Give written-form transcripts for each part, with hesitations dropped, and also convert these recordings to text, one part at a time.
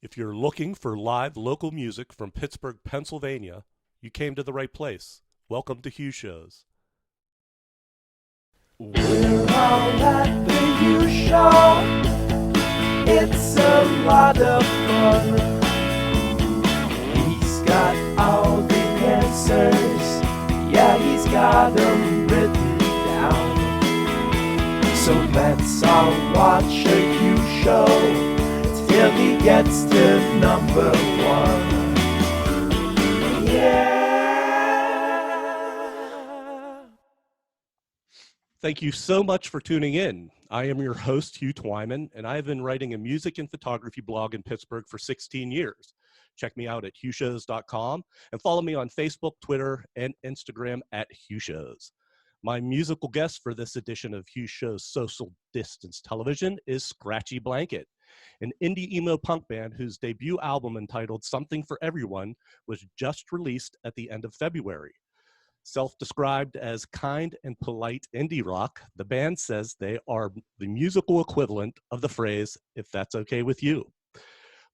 If you're looking for live local music from Pittsburgh, Pennsylvania, you came to the right place. Welcome to Hugh Shows. We're all at the Hugh Show. It's a lot of fun. He's got all the answers. Yeah, he's got them written down. So let's all watch a Hugh Show till he gets to number one. Yeah. Thank you so much for tuning in. I am your host, Hugh Twyman, and I have been writing a music and photography blog in Pittsburgh for 16 years. Check me out at HughShows.com and follow me on Facebook, Twitter, and Instagram at HughShows. My musical guest for this edition of Hugh Show's Social Distance Television is Scratchy Blanket, an indie emo punk band whose debut album entitled Something for Everyone was just released at the end of February. Self-described as kind and polite indie rock, the band says they are the musical equivalent of the phrase, "if that's okay with you."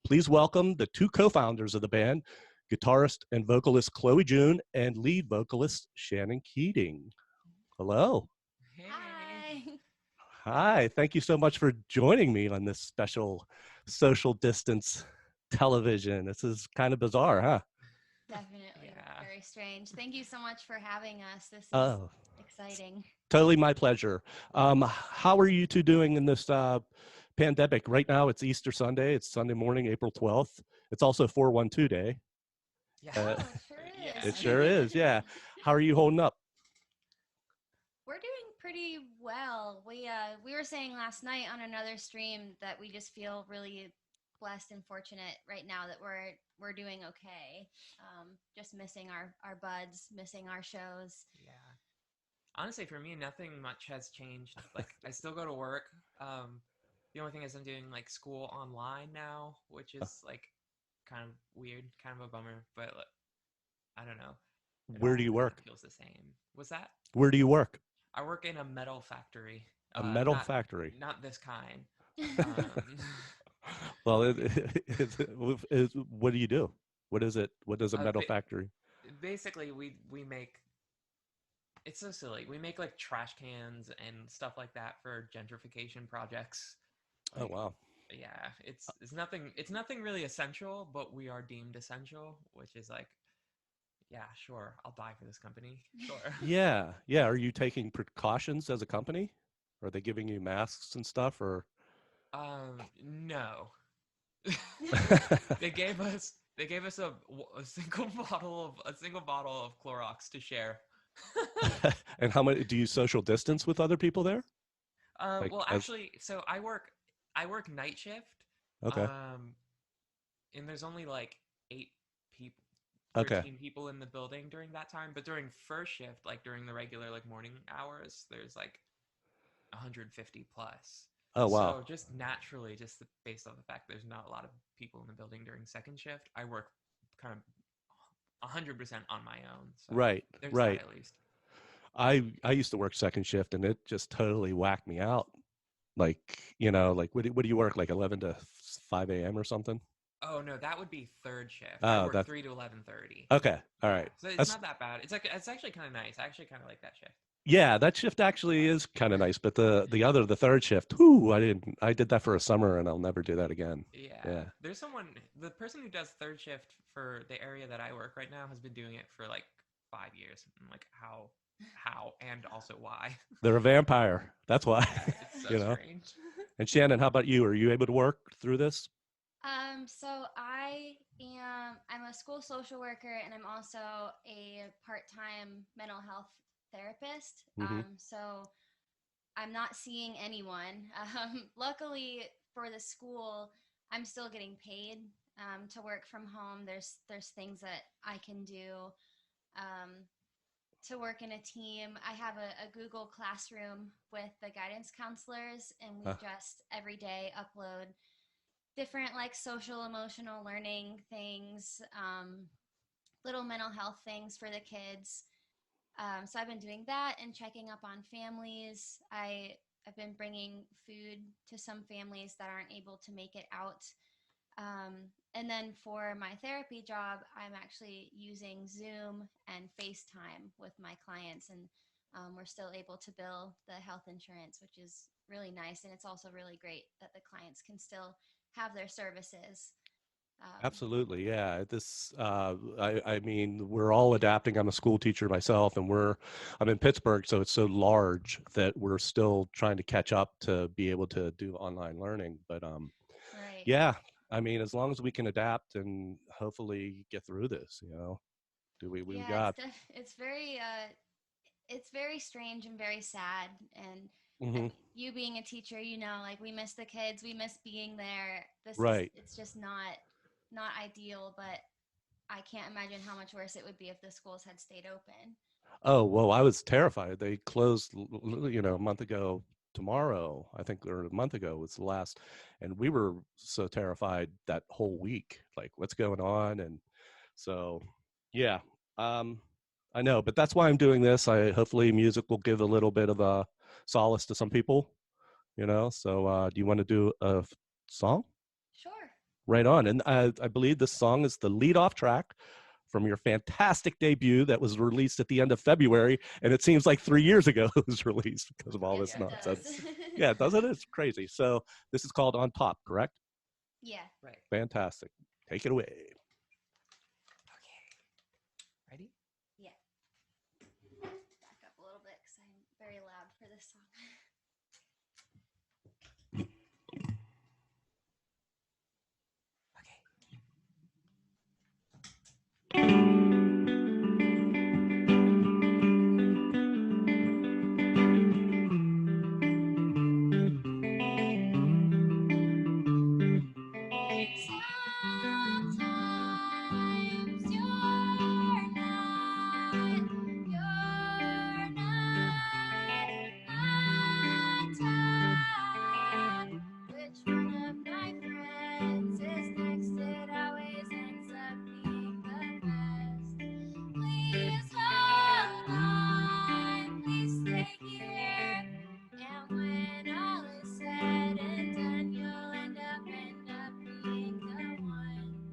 Please welcome the two co-founders of the band, guitarist and vocalist Chloe June and lead vocalist Shannon Keating. Hello. Hi. Hi, thank you so much for joining me on this special social distance television. This is kind of bizarre, huh? Definitely. Yeah. Very strange. Thank you so much for having us. This is Oh, exciting. totally my pleasure. How are you two doing in this pandemic? Right now, it's Easter Sunday. It's Sunday morning, April 12th. It's also 412 Day. Yeah. Oh, it sure is. Yeah. It sure is, yeah. How are you holding up? We're doing pretty well. We were saying last night on another stream that we just feel really blessed and fortunate right now that we're doing okay. Just missing our buds, missing our shows. Yeah. Honestly, for me, nothing much has changed. Like, I still go to work. The only thing is I'm doing like school online now, which is like kind of weird, kind of a bummer. But I don't know. It Where all do you kind of work? feels the same. What's that? Where do you work? I work in a metal factory. A metal not, factory. Not this kind. Well, what do you do? What is it? What does a metal ba- factory? Basically, we make. It's so silly. We make like trash cans and stuff like that for gentrification projects. Oh, Like, wow. yeah, it's nothing really essential, but we are deemed essential, which is like, yeah, sure, I'll die for this company. Sure. Yeah. Yeah. Are you taking precautions as a company? Are they giving you masks and stuff or? No. They gave us a single bottle of Clorox to share. And how many do you social distance with other people there? Like Well, as actually, so I work night shift. okay. And there's only like 8 people, Okay. 13 people in the building during that time. But during first shift, like during the regular like morning hours, there's like 150 plus. Oh, wow. So just naturally, just based on the fact there's not a lot of people in the building during second shift, I work kind of 100% on my own. So Right. there's Right. that at least. I used to work second shift and it just totally whacked me out. Like, like what do you work like 11 to 5 a.m. or something? Oh no, that would be third shift. I Oh, work that's 3 to 11:30. okay. All Yeah, right. so it's That's not that bad. It's actually kind of nice. I actually kind of like that shift. yeah, that shift actually is kind of nice, but the third shift, whoo, I did that for a summer and I'll never do that again. Yeah, Yeah. there's the person who does third shift for the area that I work right now has been doing it for like 5 years. I'm like, how, and also why? They're a vampire. That's why. Yeah, it's so you know. strange. And Shannon, how about you? Are you able to work through this? So I'm a school social worker and I'm also a part-time mental health therapist. Mm-hmm. So I'm not seeing anyone. Luckily for the school, I'm still getting paid to work from home. There's things that I can do to work in a team. I have a Google Classroom with the guidance counselors, and we just every day upload different like social emotional learning things, little mental health things for the kids. So I've been doing that and checking up on families. I've been bringing food to some families that aren't able to make it out And then for my therapy job, I'm actually using Zoom and FaceTime with my clients, and we're still able to bill the health insurance, which is really nice. And it's also really great that the clients can still have their services. Absolutely, yeah. I mean, we're all adapting. I'm a school teacher myself, and I'm in Pittsburgh, so it's so large that we're still trying to catch up to be able to do online learning. But Right. yeah, I mean, as long as we can adapt and hopefully get through this, do we Yeah, got? it's very strange and very sad. And Hmm. you being a teacher, like we miss the kids, we miss being there. Right. It's just not ideal, but I can't imagine how much worse it would be if the schools had stayed open. Oh, well, I was terrified. They closed, a month ago tomorrow, I think, or a month ago was the last. And we were so terrified that whole week, like what's going on. And so, yeah, um, I know, but that's why I'm doing this. Hopefully music will give a little bit of a solace to some people, So do you want to do a song? Sure. Right on. And I believe this song is the lead off track from your fantastic debut that was released at the end of February. And it seems like 3 years ago it was released because of all Yes, this it nonsense. does. Yeah, doesn't it? It's crazy. So this is called On Top, correct? Yeah. Right. Fantastic. Take it away. Okay. Ready? Yeah. Back up a little bit because I'm very loud for this song. Okay. Sometimes you're not on top. Which one of my friends is next? It always ends up being the best. Please hold on, please stay here. And when all is said and done, you'll end up being the one.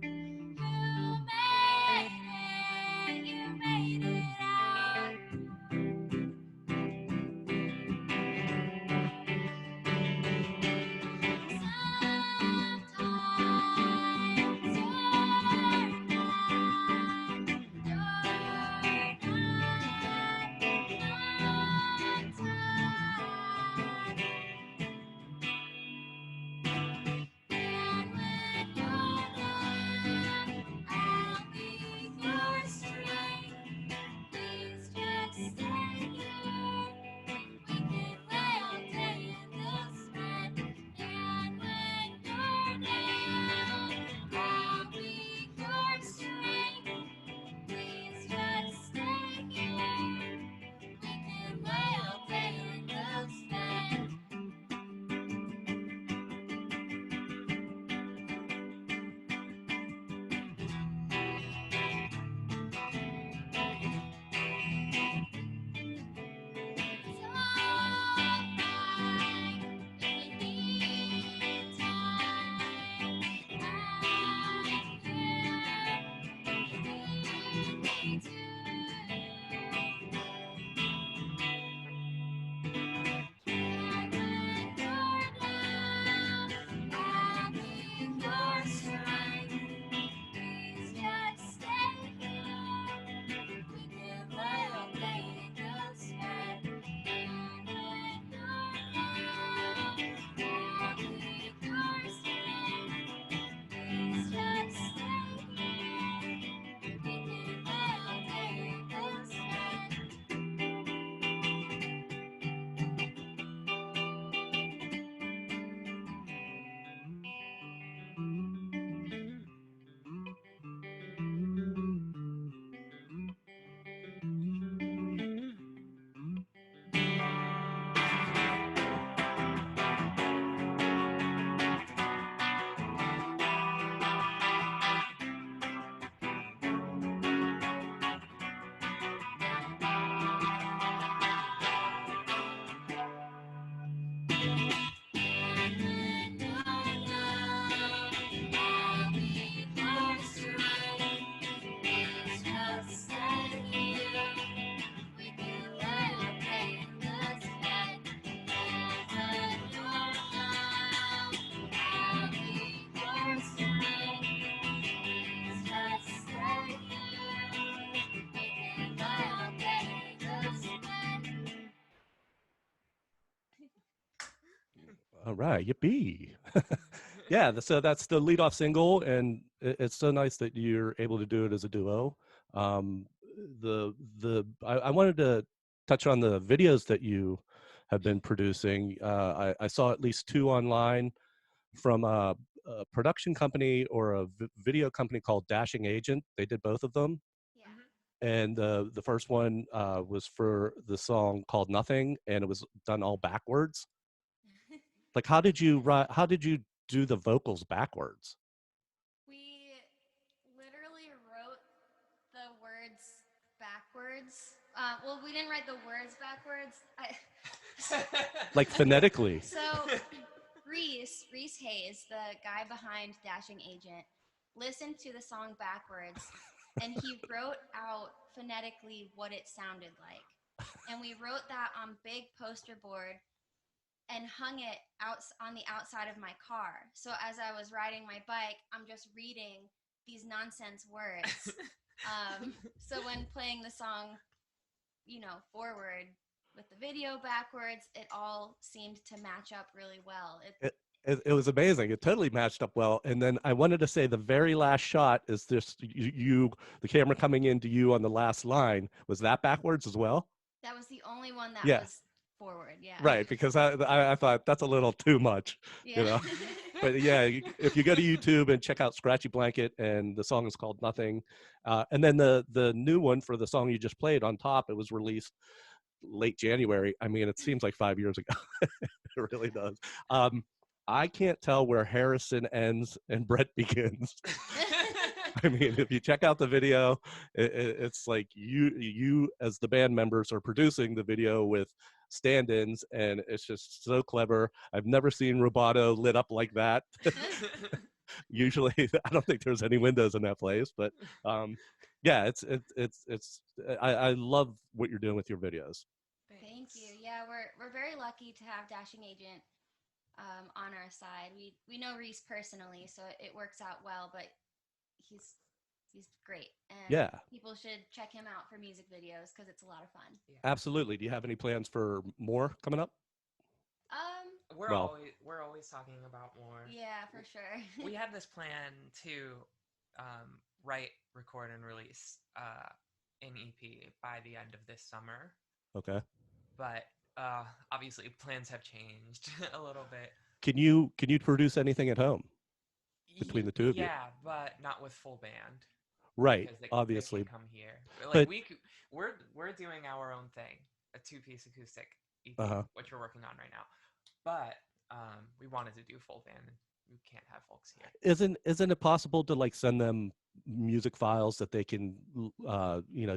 All right, yippee! Yeah, so that's the lead off single, and it's so nice that you're able to do it as a duo. Um, I wanted to touch on the videos that you have been producing. I saw at least two online from a production company or a video company called Dashing Agent. They did both of them, Yeah. and the first one was for the song called Nothing, and it was done all backwards. Like, how did you write? How did you do the vocals backwards? We literally wrote the words backwards. Well, we didn't write the words backwards. Like phonetically? So Reese Hayes, the guy behind Dashing Agent, listened to the song backwards, and he wrote out phonetically what it sounded like. And we wrote that on big poster board and hung it out on the outside of my car. So as I was riding my bike, I'm just reading these nonsense words. So when playing the song, forward with the video backwards, it all seemed to match up really well. It was amazing. It totally matched up well. And then I wanted to say the very last shot is this the camera coming into you on the last line. Was that backwards as well? That was the only one that Yeah. was forward. Yeah. Right, because I thought that's a little too much, Yeah. But yeah, if you go to YouTube and check out Scratchy Blanket, and the song is called Nothing, and then the new one for the song you just played on top, it was released late January. I mean, it seems like 5 years ago. It really does. I can't tell where Harrison ends and Brett begins. I mean, if you check out the video, it's like you as the band members are producing the video with stand-ins, and it's just so clever. I've never seen Roboto lit up like that. Usually, I don't think there's any windows in that place, but yeah, I love what you're doing with your videos. Thank you. Yeah, we're very lucky to have Dashing Agent on our side. We know Reese personally, so it works out well, but he's great, and Yeah, people should check him out for music videos because it's a lot of fun. Yeah. absolutely. Do you have any plans for more coming up? We're Well- always talking about more. Yeah, for sure. We had this plan to write, record, and release an EP by the end of this summer. Okay. But obviously plans have changed a little bit. Can you produce anything at home between the two of you? Yeah, but not with full band. Right, Because obviously. they can't come here. Like But- we're doing our own thing, a 2-piece acoustic EP, which we're working on right now. But we wanted to do full band, and we can't have folks here. Isn't it possible to like send them music files that they can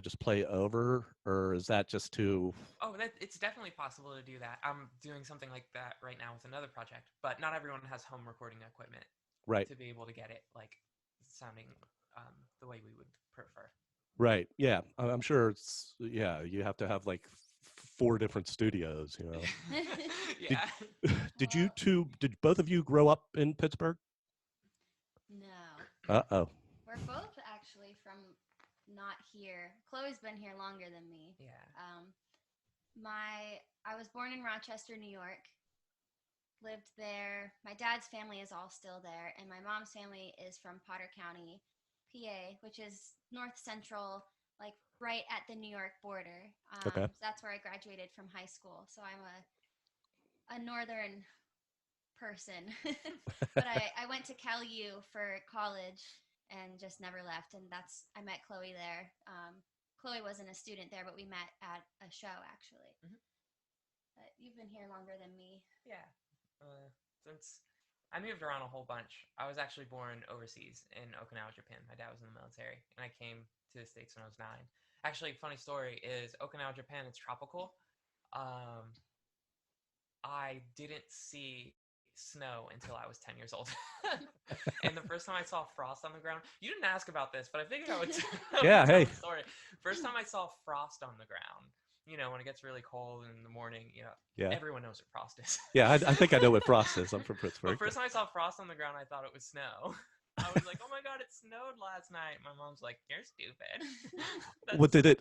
just play over, or is that just too? Oh, it's definitely possible to do that. I'm doing something like that right now with another project, but not everyone has home recording equipment Right, to be able to get it like sounding the way we would prefer. right, yeah. I'm sure you have to have like 4 different studios, Yeah. Did both of you grow up in Pittsburgh? No, Uh-oh. we're both actually from not here. Chloe's been here longer than me. Yeah. I was born in Rochester, New York. Lived there. My dad's family is all still there, and my mom's family is from Potter County, PA, which is north central, like right at the New York border. Okay. So that's where I graduated from high school. So I'm a northern person. But I went to Cal U for college and just never left. And I met Chloe there. Chloe wasn't a student there, but we met at a show actually. Mhm. But you've been here longer than me. Yeah. Since I moved around a whole bunch. I was actually born overseas in Okinawa, Japan. My dad was in the military, and I came to the States when I was 9. Actually, funny story is Okinawa, Japan, it's tropical. I didn't see snow until I was 10 years old. And the first time I saw frost on the ground, you didn't ask about this, but I figured I would Yeah, tell hey. the story. First time I saw frost on the ground, when it gets really cold in the morning, Yeah. everyone knows what frost is. Yeah, I think I know what frost is. I'm from But Pittsburgh. first time I saw frost on the ground, I thought it was snow. I was like, oh my God, it snowed last night. My mom's like, you're stupid. What did it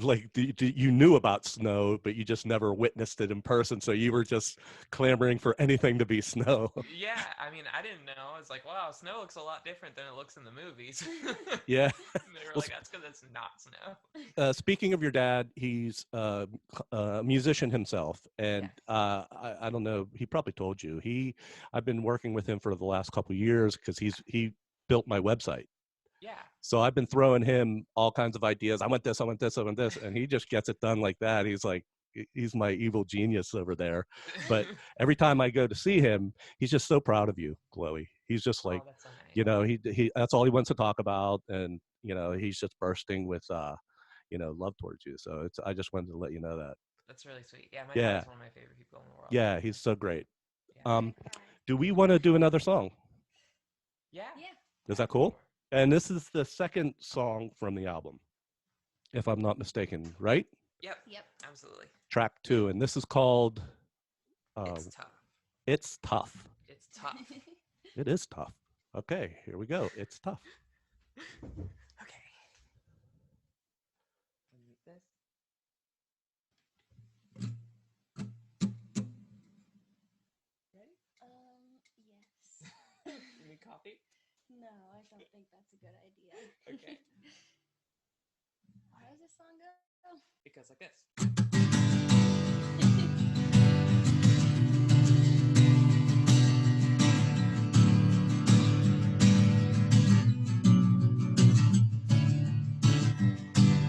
like? You knew about snow, but you just never witnessed it in person. So you were just clamoring for anything to be snow. Yeah, I mean, I didn't know. I was like, wow, snow looks a lot different than it looks in the movies. Yeah. And they were Well, like, that's because it's not snow. speaking of your dad, he's a musician himself, and Yes. I don't know. He probably told you. I've been working with him for the last couple of years because he built my website. Yeah. So I've been throwing him all kinds of ideas. I want this, I want this, I want this, and he just gets it done like that. He's my evil genius over there. But every time I go to see him, he's just so proud of you, Chloe. He's just like, Oh, that's so nice. he that's all he wants to talk about, and he's just bursting with love towards you. So I just wanted to let you know that. That's really sweet. Yeah, my Yeah, dad is one of my favorite people in the world. yeah, he's so great. Yeah. Do we want to do another song? Yeah. Is that cool? And this is the second song from the album, if I'm not mistaken, right? Yep. Absolutely. Track 2, and this is called It's tough. It's Tough. It's tough. It is tough. Okay, here we go. It's tough. Okay. This. Ready? Yes. You need coffee? No, I don't think that's a good idea. Okay. How does this song go? It goes like this.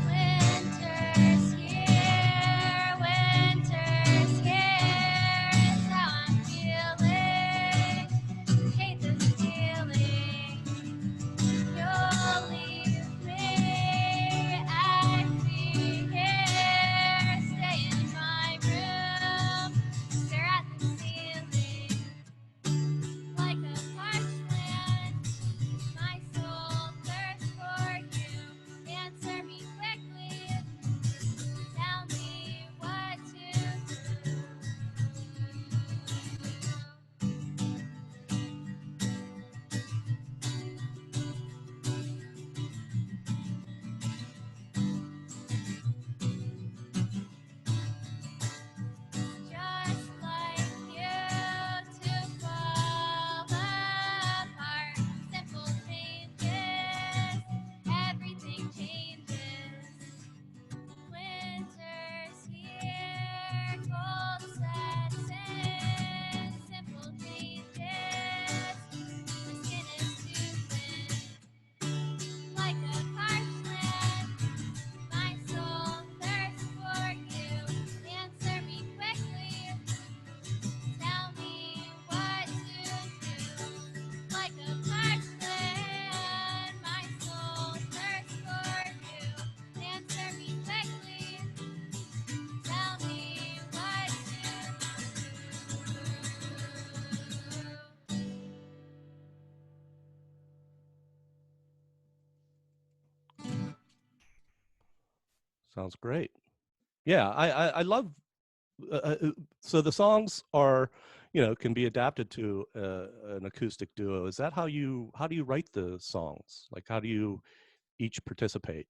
Winter's here, winter's here, it's how I'm feeling, hate this feeling, you'll leave me, I'd be here, stay in my room, stare at the ceiling, like a parched land, my soul thirsts for you, answer me quickly, tell me what to do. Just like you to fall apart, simple changes, everything changes. Winter's here, cold sets in, simple changes, my skin is too thin, like a parched land, my soul thirsts for you, answer me quickly, tell me what to do, like a parched land, my soul thirsts for you, answer me quickly, tell me what to do. Sounds great. Yeah, I love. So the songs are, can be adapted to an acoustic duo. Is that how do you write the songs? Like, how do you each participate?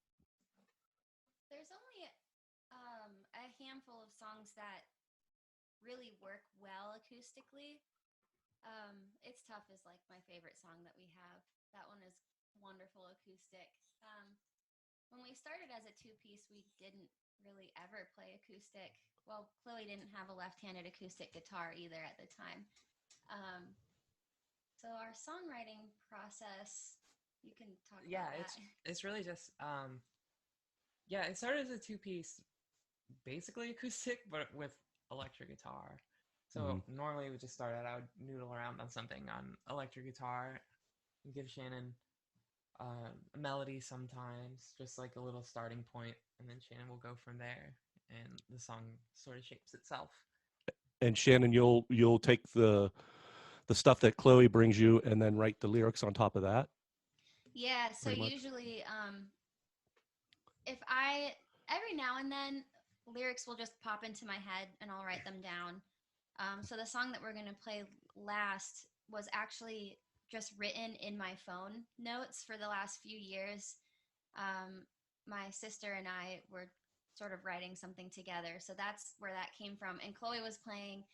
There's only a handful of songs that really work well acoustically. It's Tough is like my favorite song that we have. That one is wonderful acoustic. When we started as a two-piece, we didn't really ever play acoustic. Well, Chloe didn't have a left-handed acoustic guitar either at the time. So our songwriting process, you can talk about that. It's really just it started as a two-piece, basically acoustic, but with electric guitar. So normally we just start out, I would noodle around on something on electric guitar and give Shannon a melody sometimes, just like a little starting point, and then Shannon will go from there, and the song sort of shapes itself. And Shannon, you'll take the stuff that Chloe brings you and then write the lyrics on top of that? Yeah, so usually if every now and then lyrics will just pop into my head and I'll write them down. So the song that we're going to play last was actually just written in my phone notes for the last few years. My sister and I were sort of writing something together. So that's where that came from. And Chloe was playing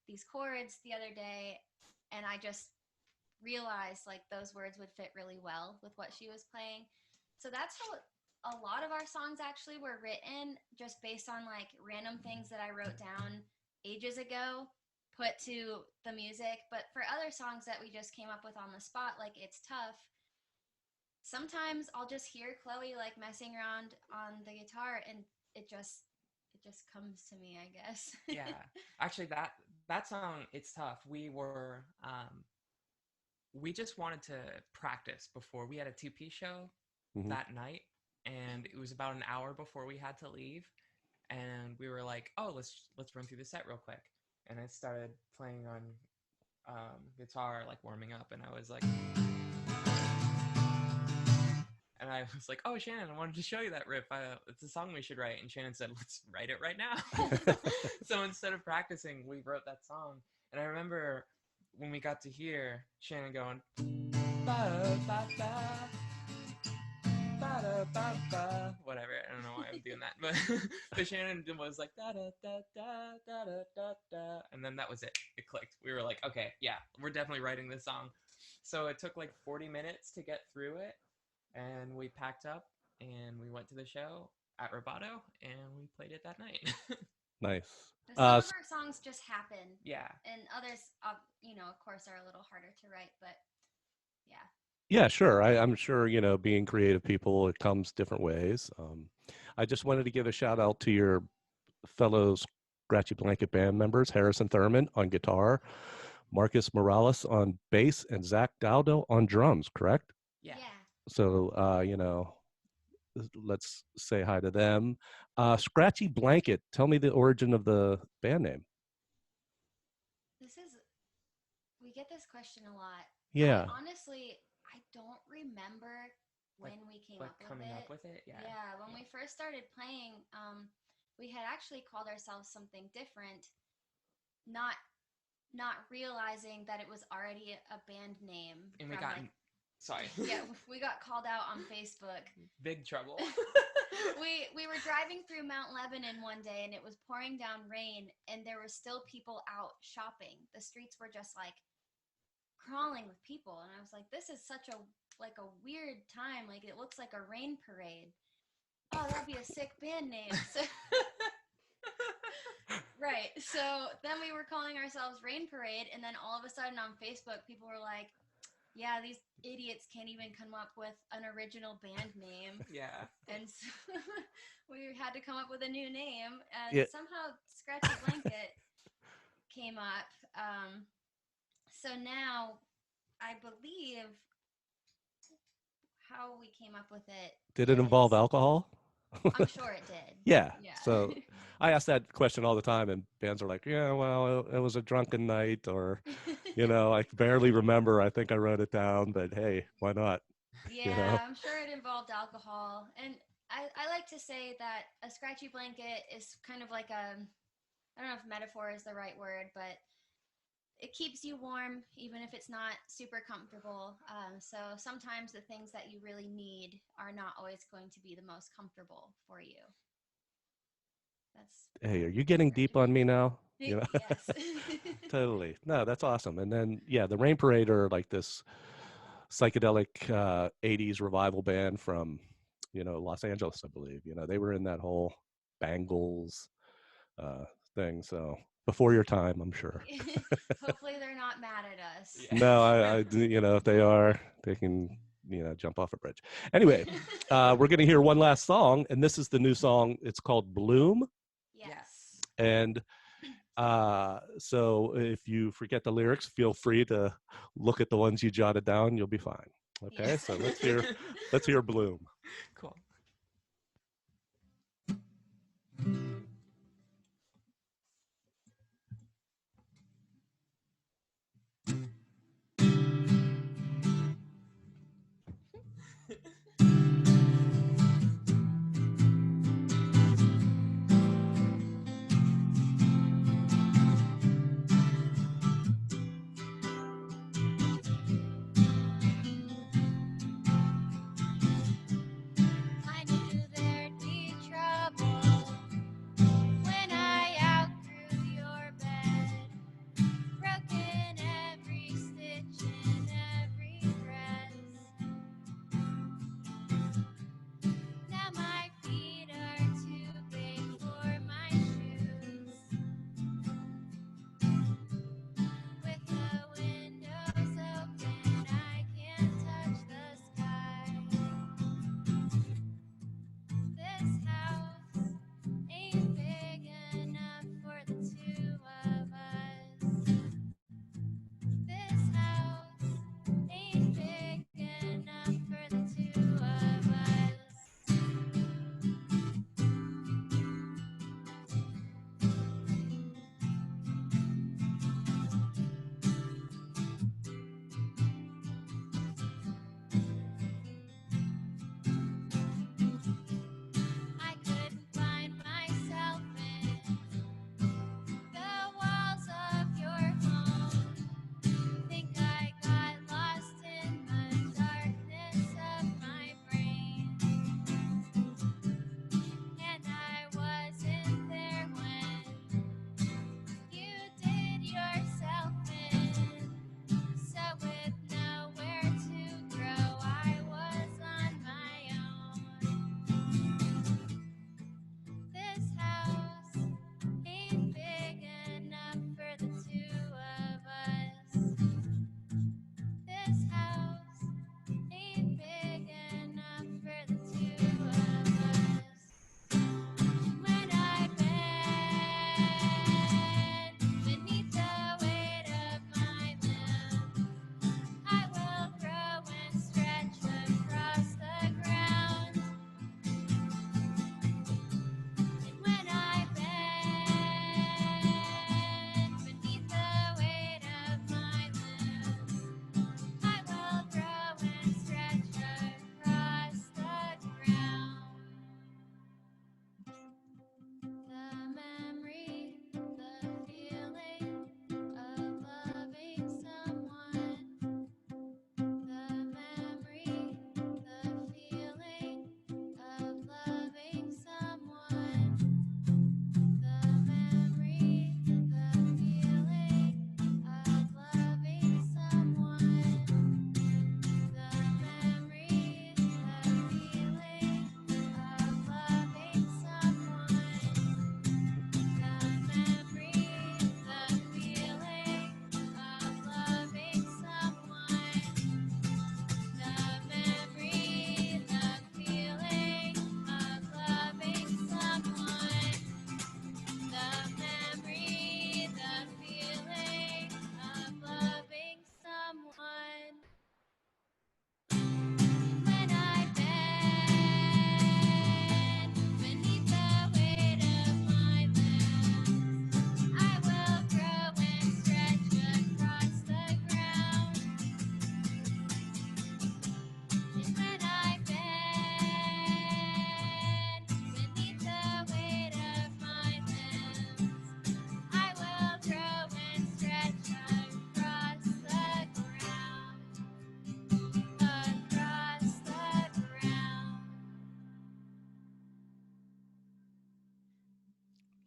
these chords the other day, and I just realized like those words would fit really well with what she was playing. So that's how a lot of our songs actually were written, just based on like random things that I wrote down ages ago, put to the music. But for other songs that we just came up with on the spot, like It's Tough, sometimes I'll just hear Chloe like messing around on the guitar, and it just comes to me, I guess. Yeah, actually that song, It's Tough, we just wanted to practice before we had a 2-piece show that night, and it was about an hour before we had to leave, and we were like, oh, let's run through the set real quick. And I started playing on guitar, like warming up, and I was like, oh, Shannon, I wanted to show you that riff. It's a song we should write. And Shannon said, let's write it right now. So instead of practicing, we wrote that song. And I remember when we got to hear Shannon going, ba-da-ba-ba, ba-da-ba-ba, whatever. I don't know why I'm doing that. But Shannon was like, da-da-da-da-da-da-da-da. And then that was it. It clicked. We were like, okay, yeah, we're definitely writing this song. So it took like 40 minutes to get through it. And we packed up and we went to the show at Roboto, and we played it that night. Nice. Some of our songs just happen. Yeah. And others, of course, are a little harder to write, but yeah. Yeah, sure. I'm sure, being creative people, it comes different ways. I just wanted to give a shout out to your fellow Scratchy Blanket band members, Harrison Thurman on guitar, Marcus Morales on bass, and Zach Dowdo on drums, correct? Yeah. So, let's say hi to them. Scratchy Blanket, tell me the origin of the band name. We get this question a lot. Yeah. Honestly, I don't remember when we came up with it. Yeah, when we first started playing, we had actually called ourselves something different, not realizing that it was already a band name. And sorry. Yeah, we got called out on Facebook. Big trouble. We were driving through Mount Lebanon one day, and it was pouring down rain, and there were still people out shopping. The streets were just like crawling with people, and I was like, this is such a weird time. Like, it looks like a rain parade. Oh, that'd be a sick band name. So, right. So then we were calling ourselves Rain Parade, and then all of a sudden on Facebook, people were like, yeah, these idiots can't even come up with an original band name. Yeah. And so we had to come up with a new name, and somehow Scratchy Blanket came up. So now I believe how we came up with it. Did it involve alcohol? I'm sure it did. Yeah. So I ask that question all the time, and bands are like, yeah, well, it was a drunken night, or, I barely remember. I think I wrote it down, but hey, why not? Yeah, I'm sure it involved alcohol. And I like to say that a Scratchy Blanket is kind of like I don't know if metaphor is the right word, but it keeps you warm, even if it's not super comfortable. So sometimes the things that you really need are not always going to be the most comfortable for you. Hey, are you getting deep on me now? Yes. Totally. No, that's awesome. And then, the Rain Parade are like this psychedelic 80s revival band from, Los Angeles, I believe. They were in that whole Bangles thing. So before your time, I'm sure. Hopefully they're not mad at us. Yeah. No, I if they are, they can, jump off a bridge. Anyway, we're going to hear one last song, and this is the new song. It's called Bloom. Yes. And so if you forget the lyrics, feel free to look at the ones you jotted down. You'll be fine. Okay, yes. So let's hear Bloom. Cool.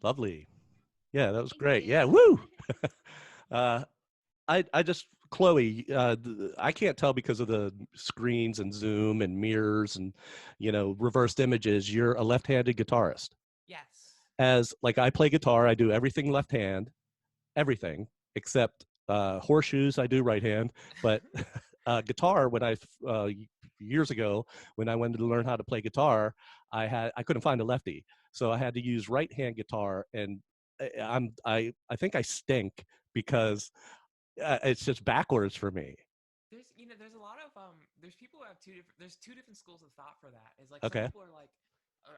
Lovely. Yeah, that was Thank great. you. Yeah, woo. I just Chloe, I can't tell because of the screens and Zoom and mirrors and reversed images. You're a left-handed guitarist. Yes. As like I play guitar, I do everything left hand, everything except horseshoes. I do right hand, but guitar. When years ago when I wanted to learn how to play guitar, I couldn't find a lefty, so I had to use right hand guitar, and I think I stink because it's just backwards for me. There's a lot of there's people who have there's two different schools of thought for that. Is like Okay. some people are like,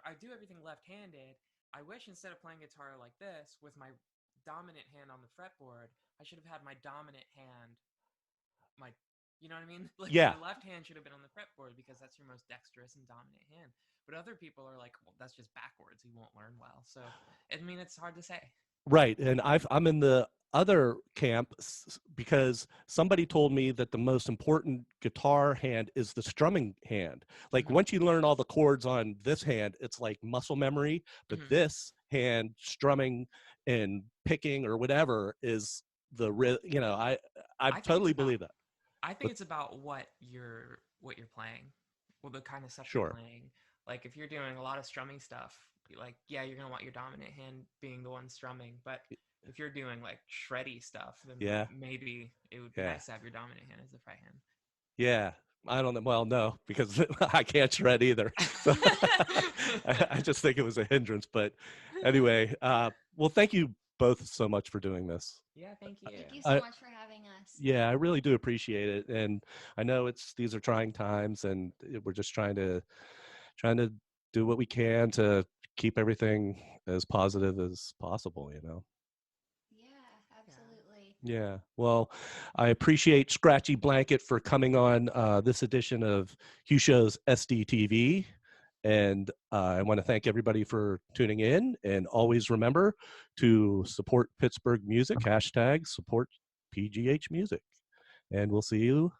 I do everything left-handed. I wish instead of playing guitar like this with my dominant hand on the fretboard, I should have had my dominant hand, you know what I mean? Like Yeah. your left hand should have been on the fretboard because that's your most dexterous and dominant hand. But other people are like, well, that's just backwards. You won't learn well. So, I mean, it's hard to say. Right, and I'm in the other camp because somebody told me that the most important guitar hand is the strumming hand. Like once you learn all the chords on this hand, it's like muscle memory, but this hand strumming and picking or whatever is I totally believe that. I think it's about what you're playing, well, the kind of stuff Sure. you're playing. Like if you're doing a lot of strumming stuff, like yeah, you're gonna want your dominant hand being the one strumming. But if you're doing like shreddy stuff, then maybe it would be nice to have your dominant hand as the fret hand. Yeah, I don't know. Well, no, because I can't shred either. So I just think it was a hindrance. But anyway, well, thank you both so much for doing this. Yeah, thank you. Thank you so much for having us. Yeah, I really do appreciate it, and I know these are trying times, and we're just trying to do what we can to keep everything as positive as possible. Yeah, absolutely. Yeah. Well, I appreciate Scratchy Blanket for coming on this edition of HughShows SDTV. And I want to thank everybody for tuning in. And always remember to support Pittsburgh music, #support PGH music. And we'll see you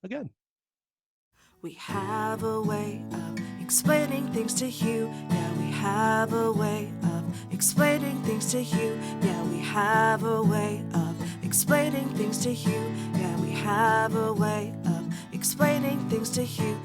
again. We have a way of explaining things to Hugh. Yeah, we have a way of explaining things to Hugh. Yeah, we have a way of explaining things to Hugh. Yeah, we have a way of explaining things to Hugh.